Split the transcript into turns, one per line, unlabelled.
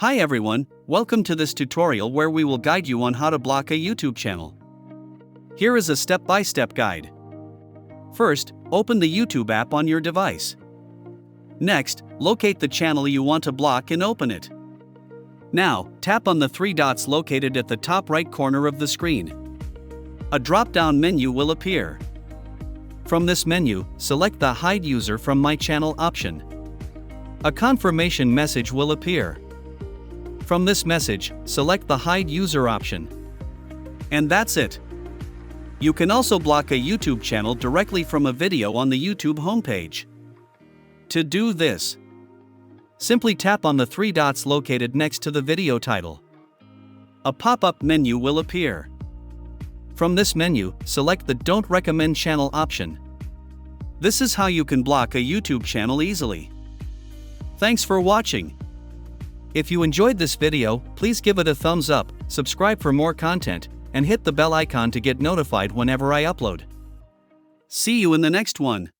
Hi everyone, welcome to this tutorial where we will guide you on how to block a YouTube channel. Here is a step-by-step guide. First, open the YouTube app on your device. Next, locate the channel you want to block and open it. Now, tap on the three dots located at the top right corner of the screen. A drop-down menu will appear. From this menu, select the Hide User from My Channel option. A confirmation message will appear. From this message, select the Hide User option. And that's it. You can also block a YouTube channel directly from a video on the YouTube homepage. To do this, simply tap on the three dots located next to the video title. A pop-up menu will appear. From this menu, select the Don't Recommend Channel option. This is how you can block a YouTube channel easily. Thanks for watching. If you enjoyed this video, please give it a thumbs up, subscribe for more content, and hit the bell icon to get notified whenever I upload. See you in the next one.